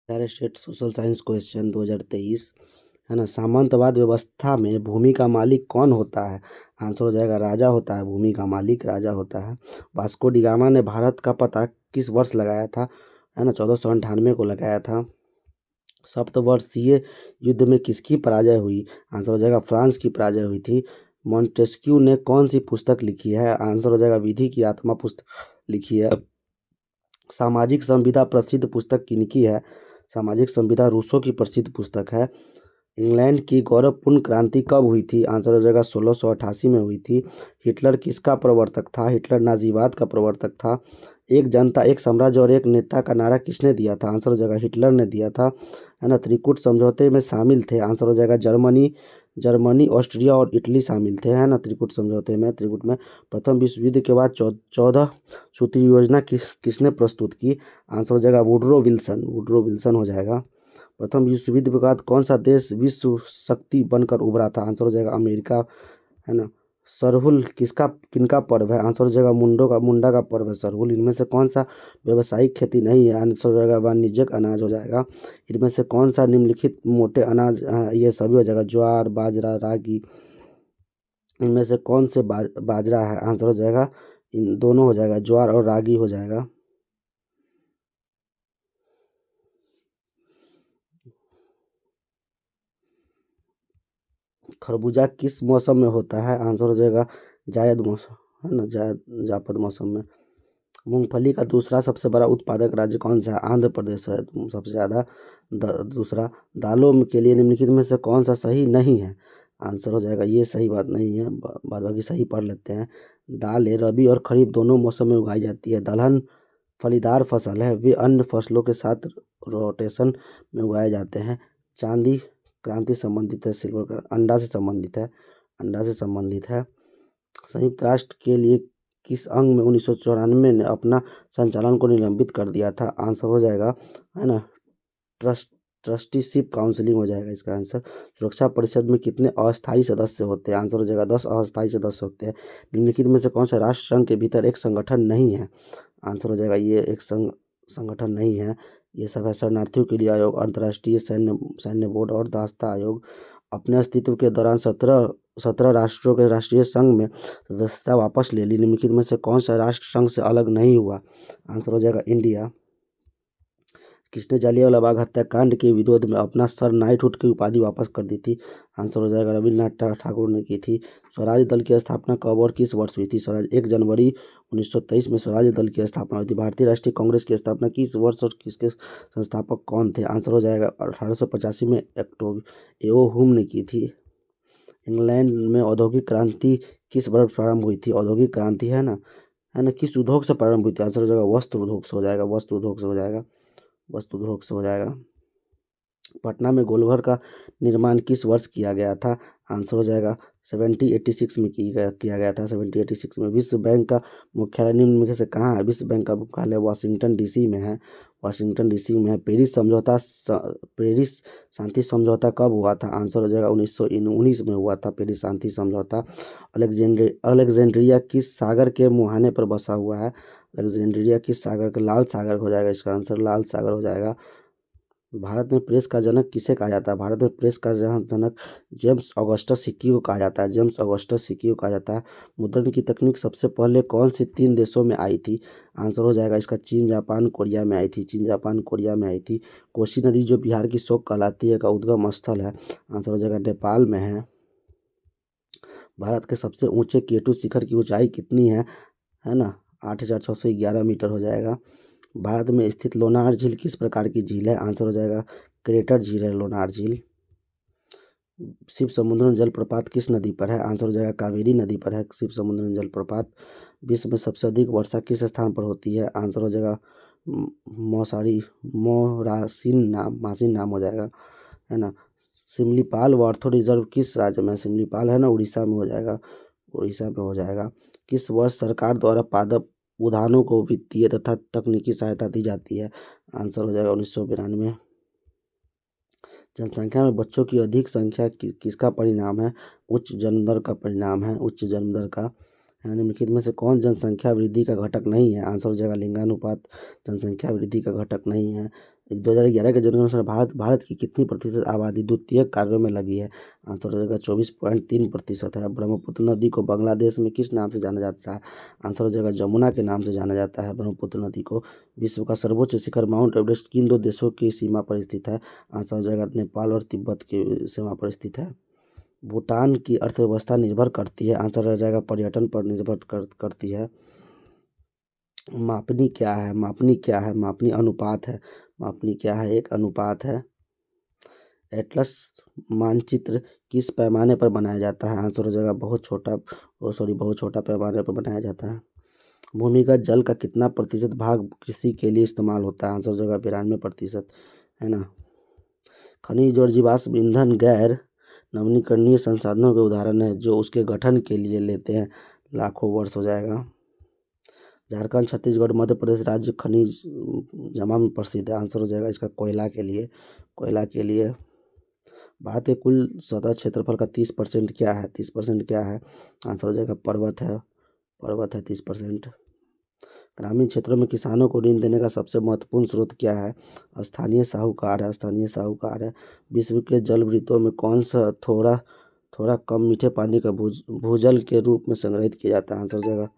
Bihar state social science question 2023 है ना। सामंतवाद व्यवस्था में भूमि का मालिक कौन होता है? आंसर हो जाएगा राजा होता है। भूमि का मालिक राजा होता है। वास्को डी गामा ने भारत का पता किस वर्ष लगाया था? है ना, 1498 को लगाया था। सप्तवर्षीय युद्ध में किसकी पराजय हुई? आंसर हो जाएगा फ्रांस की पराजय हुई थी। मॉन्टेस्क्यू ने कौन सी पुस्तक लिखी है? आंसर हो जाएगा विधि की आत्मा पुस्तक लिखी है। सामाजिक संविदा प्रसिद्ध पुस्तक किनकी है? सामाजिक संविदा रूसो की प्रसिद्ध पुस्तक है। इंग्लैंड की गौरवपूर्ण क्रांति कब हुई थी? आंसर हो जाएगा 1688 में हुई थी। हिटलर किसका प्रवर्तक था? हिटलर नाजीवाद का प्रवर्तक था। एक जनता एक साम्राज्य और एक नेता का नारा किसने दिया था? आंसर हो जाएगा हिटलर ने दिया था। है ना। त्रिकूट समझौते में शामिल थे? आंसर हो जाएगा जर्मनी जर्मनी ऑस्ट्रिया और इटली शामिल थे। है ना, त्रिकूट समझौते में। त्रिकूट में प्रथम विश्व युद्ध के बाद 14 सूत्री योजना किसने प्रस्तुत की? आंसर हो जाएगा वुडरो विल्सन। वुडरो विल्सन हो जाएगा। प्रथम विश्व युद्ध के बाद कौन सा देश विश्व शक्ति बनकर उभरा था? आंसर हो जाएगा अमेरिका। है ना। सरहुल किनका पर्व है? आंसर हो जाएगा मुंडा का पर्व है सरहुल। इनमें से कौन सा व्यावसायिक खेती नहीं है? आंसर हो जाएगा वाणिज्यिक अनाज हो जाएगा। इनमें से कौन सा निम्नलिखित मोटे अनाज, ये सभी हो जाएगा ज्वार बाजरा रागी। इनमें से कौन से बाजरा है? आंसर हो जाएगा इन दोनों हो जाएगा, ज्वार और रागी हो जाएगा। खरबूजा किस मौसम में होता है? आंसर हो जाएगा जायद मौसम। है ना, जापद मौसम में। मूंगफली का दूसरा सबसे बड़ा उत्पादक राज्य कौन सा है? आंध्र प्रदेश है सबसे ज़्यादा। दूसरा, दालों के लिए निम्नलिखित में से कौन सा सही नहीं है? आंसर हो जाएगा ये सही बात नहीं है। बाद बाकी सही पढ़ लेते हैं। दालें रबी और खरीफ दोनों मौसम में उगाई जाती है। दलहन फलीदार फसल है। वे अन्य फसलों के साथ रोटेशन में उगाए जाते हैं। चांदी क्रांति संबंधित है। सिल्वर का अंडा से संबंधित है। अंडा से संबंधित है। संयुक्त राष्ट्र के लिए किस अंग में 1994 ने अपना संचालन को निलंबित कर दिया था? आंसर हो जाएगा, है ना, ट्रस्टीशिप काउंसिलिंग हो जाएगा इसका आंसर। सुरक्षा परिषद में कितने अस्थायी सदस्य होते हैं? आंसर हो जाएगा 10 अस्थायी सदस्य होते हैं। निम्नलिखित में से कौन सा राष्ट्र संघ के भीतर एक संगठन नहीं है? आंसर हो जाएगा ये एक संगठन नहीं है। ये सब है शरणार्थियों के लिए आयोग, अंतर्राष्ट्रीय सैन्य बोर्ड और दास्ता आयोग। अपने अस्तित्व के दौरान 17 राष्ट्रों के राष्ट्रीय संघ में सदस्यता वापस ले ली। निम्नलिखित में से कौन सा राष्ट्र संघ से अलग नहीं हुआ? आंसर हो जाएगा इंडिया। किसने जलियांवाला बाग हत्याकांड के विरोध में अपना सर नाइटहुड की उपाधि वापस कर दी थी? आंसर हो जाएगा रविन्द्रनाथ ठाकुर ने की थी। स्वराज दल की स्थापना कब और किस वर्ष हुई थी? स्वराज 1 जनवरी 1923 में स्वराज दल की स्थापना हुई थी। भारतीय राष्ट्रीय कांग्रेस की स्थापना किस वर्ष और किसके संस्थापक कौन थे? आंसर हो जाएगा 1885 में एओ हुम ने की थी। इंग्लैंड में औद्योगिक क्रांति किस वर्ष प्रारंभ हुई थी? औद्योगिक क्रांति है ना, किस उद्योग से प्रारंभ हुई थी? आंसर हो जाएगा वस्त्र उद्योग से हो जाएगा। वस्त्र उद्योग से हो जाएगा। वस्त्र उद्योग से हो जाएगा। पटना में गोलघर का निर्माण किस वर्ष किया गया था? आंसर हो जाएगा 1786 में किया गया था। 1786 में। विश्व बैंक का मुख्यालय निम्न में से कहाँ है? विश्व बैंक का मुख्यालय वाशिंगटन डीसी में है। वाशिंगटन डीसी में है। पेरिस शांति समझौता कब हुआ था? आंसर हो जाएगा 1919 में हुआ था पेरिस शांति समझौता। अलेक्जेंड्रिया किस सागर के मुहाने पर बसा हुआ है? अलेक्जेंड्रिया किस सागर का? लाल सागर हो जाएगा इसका आंसर। लाल सागर हो जाएगा। भारत में प्रेस का जनक किसे कहा जाता है? भारत में प्रेस का जनक जेम्स ऑगस्टस हिक्की को कहा जाता है। जेम्स ऑगस्टस हिक्की को कहा जाता है। मुद्रण की तकनीक सबसे पहले कौन से 3 देशों में आई थी? आंसर हो जाएगा इसका चीन जापान कोरिया में आई थी। चीन जापान कोरिया में आई थी। कोसी नदी जो बिहार की शोक कहलाती है का उद्गम स्थल है? आंसर हो जाएगा नेपाल में है। भारत के सबसे ऊंचे केटू शिखर की ऊंचाई कितनी है ना, 8611 मीटर हो जाएगा। भारत में स्थित लोनार झील किस प्रकार की झील है? आंसर हो जाएगा क्रेटर झील है लोनार झील। शिव समुद्रम जलप्रपात किस नदी पर है? आंसर हो जाएगा कावेरी नदी पर है शिव समुद्रम जलप्रपात। विश्व में सबसे अधिक वर्षा किस स्थान पर होती है? आंसर हो जाएगा मासिन नाम हो जाएगा, है ना। सिमलीपाल वार्थो रिजर्व किस राज्य में है? सिमलीपाल है ना, उड़ीसा में हो जाएगा। उड़ीसा में हो जाएगा। किस वर्ष सरकार द्वारा पादप उद्यानों को वित्तीय तथा तकनीकी सहायता दी जाती है? आंसर हो जाएगा 1992। जनसंख्या में बच्चों की अधिक संख्या किसका परिणाम है? उच्च जन्म दर का परिणाम है। उच्च जन्म दर का। निम्नलिखित में से कौन जनसंख्या वृद्धि का घटक नहीं है? आंसर हो जाएगा लिंगानुपात जनसंख्या वृद्धि का घटक नहीं है। 2011 के जनगणना अनुसार भारत की कितनी प्रतिशत आबादी द्वितीयक कार्यों में लगी है? आंसर हो जाएगा 24.3% है। ब्रह्मपुत्र नदी को बांग्लादेश में किस नाम से जाना जाता है? आंसर हो जाएगा जमुना के नाम से जाना जाता है ब्रह्मपुत्र नदी को। विश्व का सर्वोच्च शिखर माउंट एवरेस्ट किन दो देशों की सीमा पर स्थित है? आंसर हो जाएगा नेपाल और तिब्बत की सीमा पर स्थित है। भूटान की अर्थव्यवस्था निर्भर करती है? आंसर हो जाएगा पर्यटन पर निर्भर करती है। मापनी क्या है? मापनी क्या है? मापनी अनुपात है। मापनी क्या है? एक अनुपात है। एटलस मानचित्र किस पैमाने पर बनाया जाता है? आंसर हो जाएगा बहुत छोटा पैमाने पर बनाया जाता है। भूमिगत जल का कितना प्रतिशत भाग कृषि के लिए इस्तेमाल होता है? आंसर हो जाएगा 92%, है ना। खनिज और जीवाश्म ईंधन गैर नवीनीकरणीय संसाधनों के उदाहरण है जो उसके गठन के लिए लेते हैं लाखों वर्ष हो जाएगा। झारखंड, छत्तीसगढ़, मध्य प्रदेश राज्य खनिज जमा में प्रसिद्ध है। आंसर हो जाएगा इसका कोयला के लिए। भारत के कुल सतह क्षेत्रफल का 30% क्या है? 30% क्या है? आंसर हो जाएगा पर्वत है 30%। ग्रामीण क्षेत्रों में किसानों को ऋण देने का सबसे महत्वपूर्ण स्रोत क्या है? स्थानीय साहूकार है। विश्व के जलवृत्तों में कौन सा थोड़ा थोड़ा कम मीठे पानी का भूजल के रूप में संग्रहित किया जाता है? आंसर हो जाएगा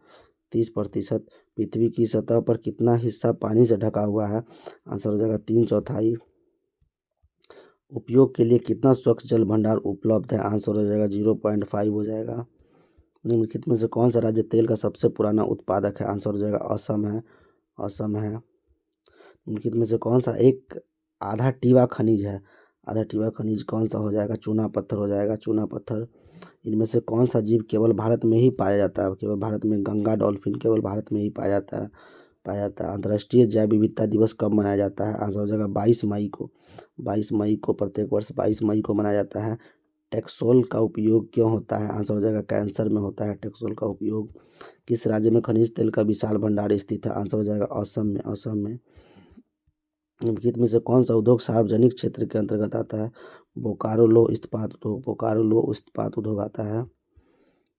30%। पृथ्वी की सतह पर कितना हिस्सा पानी से ढका हुआ है? आंसर हो जाएगा 3/4। उपयोग के लिए कितना स्वच्छ जल भंडार उपलब्ध है? आंसर हो जाएगा 0.5 हो जाएगा। निम्नलिखित में से कौन सा राज्य तेल का सबसे पुराना उत्पादक है? आंसर हो जाएगा असम है। निम्नलिखित में से कौन सा एक आधा टीबा खनिज है? आधा टीबा खनिज कौन सा हो जाएगा? चूना पत्थर हो जाएगा, चूना पत्थर। इनमें से कौन सा जीव केवल भारत में ही पाया जाता है? केवल भारत में गंगा डॉल्फिन केवल भारत में ही पाया जाता है। अंतर्राष्ट्रीय जैव विविधता दिवस कब मनाया जाता है? आंसर हो जाएगा 22 मई को प्रत्येक वर्ष 22 मई को मनाया जाता है। टैक्सोल का उपयोग क्यों होता है? आंसर हो जाएगा कैंसर में होता है टैक्सोल का उपयोग। किस राज्य में खनिज तेल का विशाल भंडार स्थित है? आंसर हो जाएगा असम में। निम्नलिखित में से कौन सा उद्योग सार्वजनिक क्षेत्र के अंतर्गत आता है? बोकारो लो इस्पात उद्योग आता है।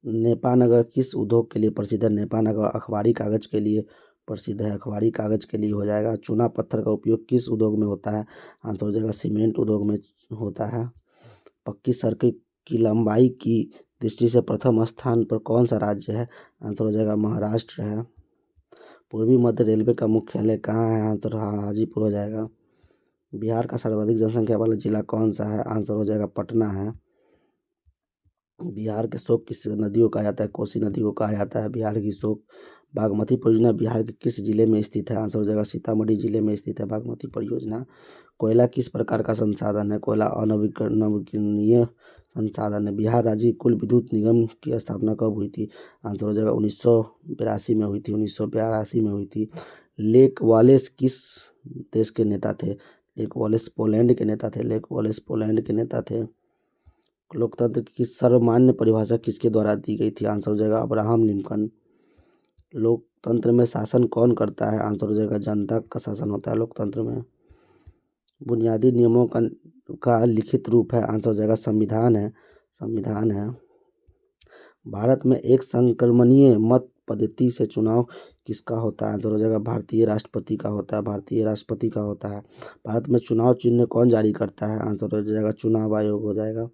नेपानगर किस उद्योग के लिए प्रसिद्ध है? नेपानगर अखबारी कागज के लिए प्रसिद्ध है, अखबारी कागज के लिए हो जाएगा। चूना पत्थर का उपयोग किस उद्योग में होता है? आंसर हो जाएगा सीमेंट उद्योग में होता है। पक्की सड़क की लंबाई की दृष्टि से प्रथम स्थान पर कौन सा राज्य है? आंसर हो जाएगा महाराष्ट्र है। पूर्वी मध्य रेलवे का मुख्यालय कहाँ है? आंसर हाजीपुर हो जाएगा। बिहार का सर्वाधिक जनसंख्या वाला जिला कौन सा है? आंसर हो जाएगा पटना है। बिहार के शोक किस नदियों को कहा जाता है? कोसी नदी को कहा जाता है बिहार की शोक। बागमती परियोजना बिहार के किस जिले में स्थित है? आंसर हो जाएगा सीतामढ़ी जिले में स्थित है बागमती परियोजना। कोयला किस प्रकार का संसाधन है? कोयला अनवीकरणीय संसाधन है। बिहार राज्य कुल विद्युत निगम की स्थापना कब हुई थी? आंसर हो जाएगा 1982 में हुई थी 1982 में हुई थी। लेक वालेस किस देश के नेता थे? लेक वालेस पोलैंड के नेता थे। लोकतंत्र की सर्वमान्य परिभाषा किसके द्वारा दी गई थी? आंसर हो जाएगा अब्राहम लिंकन। लोकतंत्र में शासन कौन करता है? आंसर हो जाएगा जनता का शासन होता है लोकतंत्र में। बुनियादी नियमों का लिखित रूप है? आंसर हो जाएगा संविधान है। भारत में एक संक्रमणीय मत पद्धति से चुनाव किसका होता है? आंसर हो जाएगा भारतीय राष्ट्रपति का होता है। भारत में चुनाव चिन्ह कौन जारी करता है? आंसर हो जाएगा चुनाव आयोग हो जाएगा।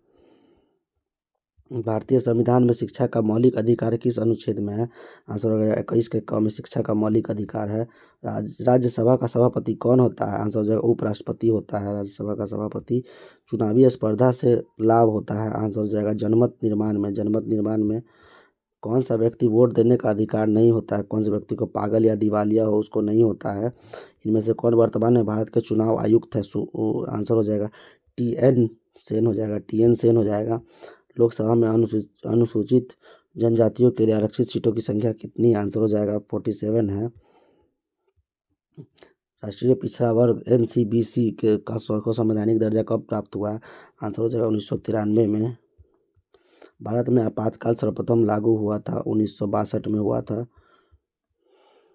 भारतीय संविधान में शिक्षा का मौलिक अधिकार किस अनुच्छेद में है? आंसर हो जाएगा 21 के क में शिक्षा का मौलिक अधिकार है। राज्यसभा का सभापति कौन होता है? आंसर हो जाएगा उपराष्ट्रपति होता है राज्यसभा का सभापति। चुनावी स्पर्धा से लाभ होता है? आंसर हो जाएगा जनमत निर्माण में। कौन सा व्यक्ति वोट देने का अधिकार नहीं होता है? कौन से व्यक्ति को पागल या दिवालिया हो उसको नहीं होता है? इनमें से कौन वर्तमान में भारत के चुनाव आयुक्त है? आंसर हो जाएगा टी.एन. सेन हो जाएगा। लोकसभा में अनुसूचित जनजातियों के लिए आरक्षित सीटों की संख्या कितनी? आंसर हो जाएगा 47 है। राष्ट्रीय पिछड़ा वर्ग NCBC को संवैधानिक दर्जा कब प्राप्त हुआ? आंसर हो जाएगा 1993 में। भारत में आपातकाल सर्वप्रथम लागू हुआ था 1962 में हुआ था।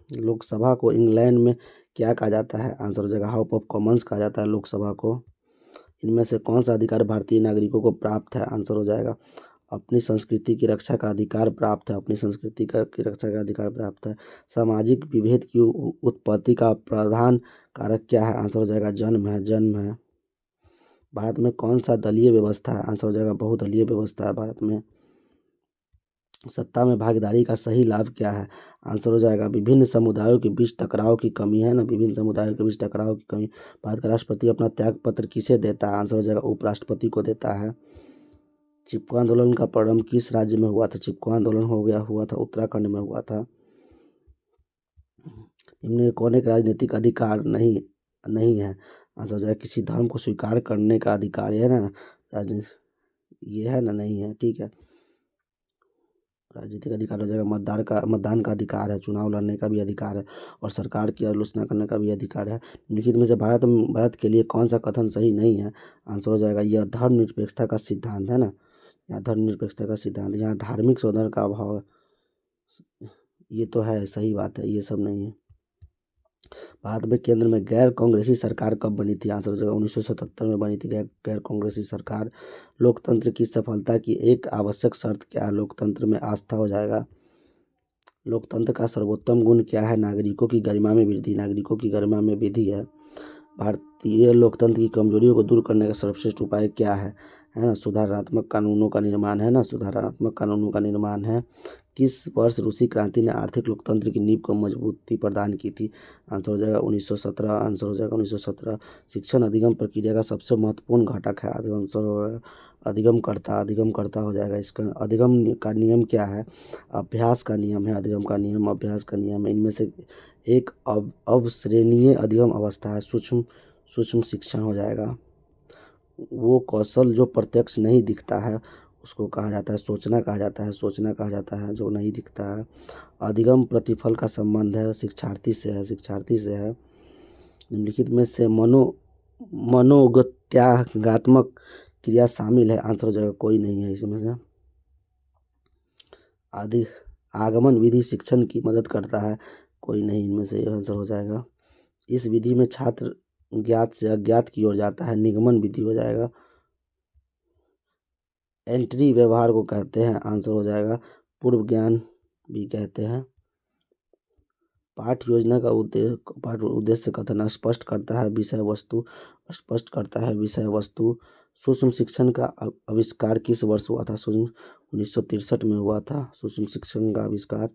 लोकसभा को इंग्लैंड में क्या कहा जाता है? आंसर हो जाएगा हाउस ऑफ कॉमन्स कहा जाता है लोकसभा को। इनमें से कौन सा अधिकार भारतीय नागरिकों को प्राप्त है? आंसर हो जाएगा अपनी संस्कृति की रक्षा का अधिकार प्राप्त है, अपनी संस्कृति की रक्षा का अधिकार प्राप्त है। सामाजिक विभेद की उत्पत्ति का प्रधान कारक क्या है? आंसर हो जाएगा जन्म है, जन्म है। भारत में कौन सा दलीय व्यवस्था है? आंसर हो जाएगा बहुदलीय व्यवस्था है भारत में। सत्ता में भागीदारी का सही लाभ क्या है? आंसर हो जाएगा विभिन्न समुदायों के बीच टकराव की कमी है ना, विभिन्न समुदायों के बीच टकराव की कमी। भारत का राष्ट्रपति अपना त्याग पत्र किसे देता है? आंसर हो जाएगा उपराष्ट्रपति को देता है। चिपको आंदोलन का प्रारंभ किस राज्य में हुआ था? चिपको आंदोलन हुआ था उत्तराखंड में हुआ था। निम्न में कौन एक राजनीतिक अधिकार नहीं नहीं है? आंसर हो जाएगा किसी धर्म को स्वीकार करने का अधिकार, है ना राजनीति, ये है ना, नहीं है, ठीक है। राजनीतिक अधिकार हो जाएगा मतदान का अधिकार है, चुनाव लड़ने का भी अधिकार है और सरकार की आलोचना करने का भी अधिकार है। निम्नलिखित में से भारत के लिए कौन सा कथन सही नहीं है? आंसर हो जाएगा यह धर्मनिरपेक्षता का सिद्धांत, है ना, यहाँ धर्मनिरपेक्षता का सिद्धांत, यहाँ धार्मिक सौहार्द का अभाव है, ये तो है, सही बात है, ये सब नहीं है। भारत में केंद्र में गैर कांग्रेसी सरकार कब बनी थी? आंसर हो जाएगा 1977 में बनी थी गैर कांग्रेसी सरकार। लोकतंत्र की सफलता की एक आवश्यक शर्त क्या है? लोकतंत्र में आस्था हो जाएगा। लोकतंत्र का सर्वोत्तम गुण क्या है? नागरिकों की गरिमा में वृद्धि, नागरिकों की गरिमा में वृद्धि है। भारतीय लोकतंत्र की कमजोरियों को दूर करने का सर्वश्रेष्ठ उपाय क्या है ना, सुधारात्मक कानूनों का निर्माण, है ना, सुधारात्मक कानूनों का निर्माण है। किस वर्ष रूसी क्रांति ने आर्थिक लोकतंत्र की नींव को मजबूती प्रदान की थी? आंसर हो जाएगा 1917, आंसर हो जाएगा 1917। शिक्षण अधिगम प्रक्रिया का सबसे महत्वपूर्ण घटक है, आंसर हो अधिगमकर्ता हो जाएगा इसका। अधिगम का नियम क्या है? अभ्यास का नियम है, अधिगम का नियम अभ्यास का नियम है। इनमें से एक अवश्रेणीय अधिगम अवस्था है, सूक्ष्म शिक्षण हो जाएगा। वो कौशल जो प्रत्यक्ष नहीं दिखता है उसको कहा जाता है सोचना, कहा जाता है सोचना, कहा जाता है जो नहीं दिखता है। अधिगम प्रतिफल का संबंध है शिक्षार्थी से है, शिक्षार्थी से है। निम्नलिखित में से मनोगत्यात्मक क्रिया शामिल है? आंसर हो जाएगा कोई नहीं है इसमें से। आदि आगमन विधि शिक्षण की मदद करता है? कोई नहीं इनमें से, आंसर हो जाएगा। इस विधि में छात्र ज्ञात से अज्ञात की ओर जाता है, निगमन विधि हो जाएगा। एंट्री व्यवहार को कहते हैं, आंसर हो जाएगा पूर्व ज्ञान भी कहते हैं। पाठ योजना का उद्देश्य कथन स्पष्ट करता है विषय वस्तु, स्पष्ट करता है विषय वस्तु। सूक्ष्म शिक्षण का आविष्कार किस वर्ष हुआ था? 1963 में हुआ था सूक्ष्म शिक्षण का आविष्कार।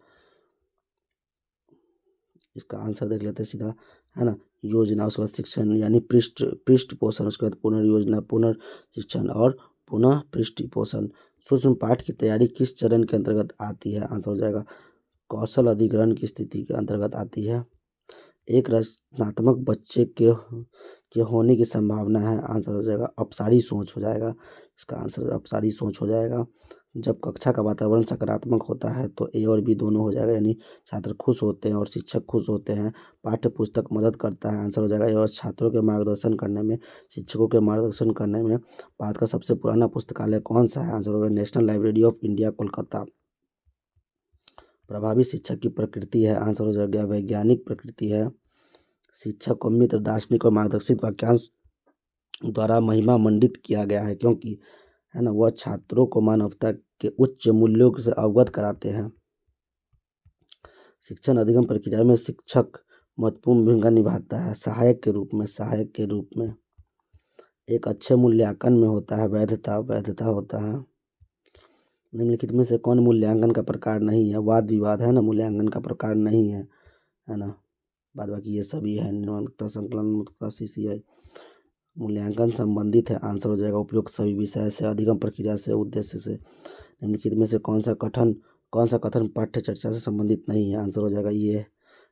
इसका आंसर देख लेते हैं सीधा, है ना। योजना, उसके बाद शिक्षण यानी पृष्ठ पोषण, उसके बाद पुनर्योजना, पुनर्शिक्षण और पुनः पृष्ठ पोषण। सूक्ष्म पाठ की तैयारी किस चरण के अंतर्गत आती है? आंसर हो जाएगा कौशल अधिग्रहण की स्थिति के अंतर्गत आती है। एक रचनात्मक बच्चे के होने की संभावना है? आंसर हो जाएगा अपसारी सोच हो जाएगा, इसका आंसर अपसारी सोच हो जाएगा। जब कक्षा का वातावरण सकारात्मक होता है तो ए और बी दोनों हो जाएगा, यानी छात्र खुश होते हैं और शिक्षक खुश होते हैं। पाठ्य पुस्तक मदद करता है, आंसर हो जाएगा ए, और छात्रों के मार्गदर्शन करने में, शिक्षकों के मार्गदर्शन करने में। भारत का सबसे पुराना पुस्तकालय कौन सा है? आंसर होगा national library of India Kolkata. प्रभावी शिक्षक की प्रकृति है? आंसर हो जाएगा वैज्ञानिक प्रकृति है। शिक्षक को मित्र, दार्शनिक और मार्गदर्शित वाक्यांश द्वारा महिमा मंडित किया गया है क्योंकि, है ना, वह छात्रों को मानवता के उच्च मूल्यों से अवगत कराते हैं। शिक्षण अधिगम प्रक्रिया में शिक्षक महत्वपूर्ण भूमिका निभाता है सहायक के रूप में, सहायक के रूप में। एक अच्छे मूल्यांकन में होता है वैधता होता है। निम्नलिखित में से कौन मूल्यांकन का प्रकार नहीं है? वाद विवाद, है ना, मूल्यांकन का प्रकार नहीं है ना। बाद बाकी ये सभी है, निर्माणता, संकलनात्मकता, CCI। मूल्यांकन संबंधित है, आंसर हो जाएगा उपयुक्त सभी विषय से, अधिगम प्रक्रिया से, उद्देश्य से। निम्नलिखित में से कौन सा कथन पाठ्य चर्चा से संबंधित नहीं है? आंसर हो जाएगा ये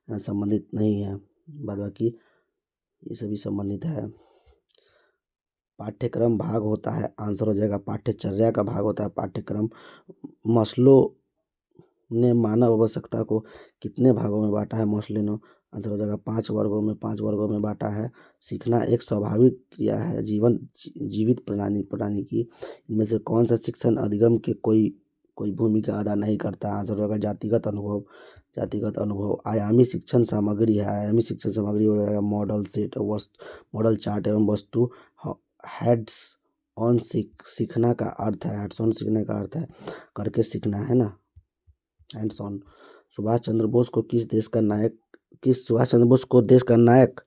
संबंधित नहीं है। बाद बाकी ये सभी संबंधित है। पाठ्यक्रम भाग होता है, आंसर हो जाएगा पाठ्यचर्या का भाग होता है पाठ्यक्रम। मस्लो ने मानव आवश्यकता को कितने भागों में बांटा है? मस्लो ने, आंसर हो जाएगा 5 वर्गों में बांटा है। सीखना एक स्वाभाविक क्रिया है जीवित प्राणी की। इनमें से कौन सा शिक्षण अधिगम के कोई भूमिका अदा नहीं करता? आंसर होगा जातिगत अनुभव। आयामी शिक्षण सामग्री है, आयामी शिक्षण सामग्री हो जाएगा मॉडल सेट, मॉडल चार्ट एवं वस्तु हेड्स ऑन सीखना का अर्थ है, हैंड्स ऑन सीखने का अर्थ है करके सीखना, है ना, हैंड्स ऑन। सुभाष चंद्र बोस को सुभाष चंद्र बोस को देश का नायक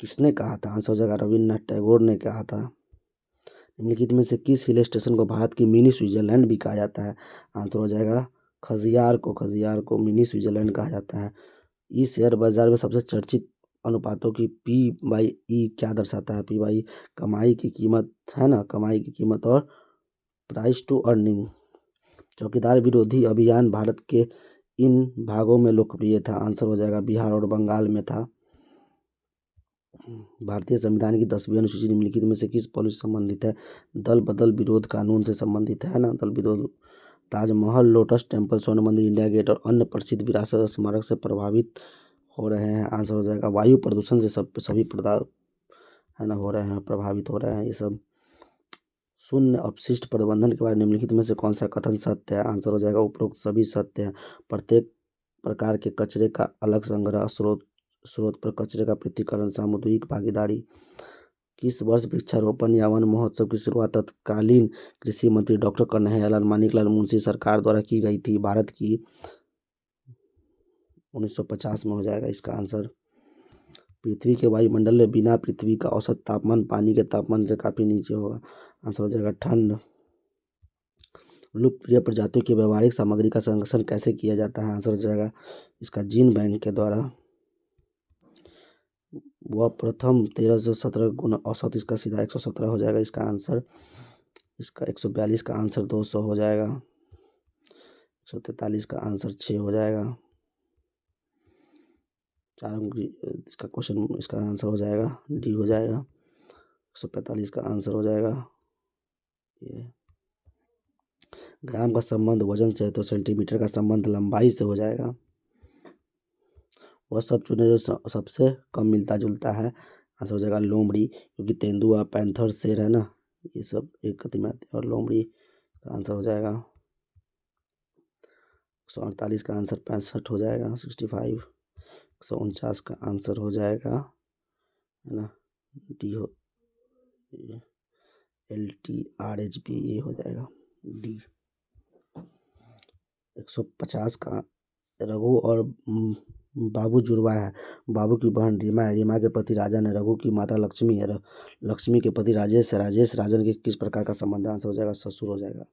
किसने कहा था? आंसर हो जाएगा रविन्द्रनाथ टैगोर ने कहा था। निम्नलिखित में से किस हिल स्टेशन को भारत की मिनी स्विट्जरलैंड भी कहा जाता है? आंसर हो जाएगा खजियार को मिनी स्विट्जरलैंड कहा जाता है। इस शेयर बाजार में सबसे चर्चित अनुपातों की P/E क्या दर्शाता है? P/E कमाई की कीमत, है ना, कमाई की कीमत और प्राइस टू अर्निंग। चौकीदार विरोधी अभियान भारत के इन भागों में लोकप्रिय था? आंसर हो जाएगा बिहार और बंगाल में था। भारतीय संविधान की 10वीं अनुसूची निम्नलिखित में से किस पॉलिसी से संबंधित है? दल बदल विरोध कानून से संबंधित है ना, दल विरोध। ताजमहल, लोटस टेम्पल, स्वर्ण मंदिर, इंडिया गेट और अन्य प्रसिद्ध विरासत स्मारक से प्रभावित हो रहे हैं? आंसर हो जाएगा वायु प्रदूषण से सभी है ना हो रहे हैं, प्रभावित हो रहे हैं ये सब। शून्य अपशिष्ट प्रबंधन के बारे में निम्नलिखित में से कौन सा कथन सत्य है? आंसर हो जाएगा उपरोक्त सभी सत्य है। प्रत्येक प्रकार के कचरे का अलग संग्रह, स्रोत पर कचरे का पृथक्करण, सामुदायिक भागीदारी। किस वर्ष वृक्षारोपण या वन महोत्सव की शुरुआत तत्कालीन कृषि मंत्री डॉक्टर कन्हैयालाल मानिकलाल मुंशी सरकार द्वारा की गई थी? भारत की 1950 में हो जाएगा इसका आंसर। पृथ्वी के वायुमंडल में बिना पृथ्वी का औसत तापमान पानी के तापमान से काफ़ी नीचे होगा। आंसर हो जाएगा ठंड। लुप्तप्राय प्रजातियों की व्यवहारिक सामग्री का संरक्षण कैसे किया जाता है? आंसर हो जाएगा इसका जीन बैंक के द्वारा। वह प्रथम 1317 गुना औसत, इसका सीधा 117 हो जाएगा इसका आंसर। इसका 142 का आंसर 200 हो जाएगा। 143 का आंसर 6 हो जाएगा। 4 अंक इसका क्वेश्चन, इसका आंसर हो जाएगा डी हो जाएगा। 145 का आंसर हो जाएगा ये। ग्राम का संबंध वजन से है तो सेंटीमीटर का संबंध लंबाई से हो जाएगा। वह सब चुने जो सबसे कम मिलता जुलता है? आंसर हो जाएगा लोमड़ी, क्योंकि तेंदुआ, पैंथर, शेर, है ना, ये सब एक गति में आते हैं और लोमड़ी का आंसर हो जाएगा 148 का आंसर 65 हो जाएगा 65। 149 का आंसर हो जाएगा, है ना, डी हो, LTRHB ये हो जाएगा डी। 150 का रघु और बाबू जुड़वा है। बाबू की बहन रीमा है। रीमा के पति राजन है। रघु की माता लक्ष्मी है। लक्ष्मी के पति राजेश है। राजेश राजन के किस प्रकार का संबंध है? आंसर हो जाएगा ससुर हो जाएगा।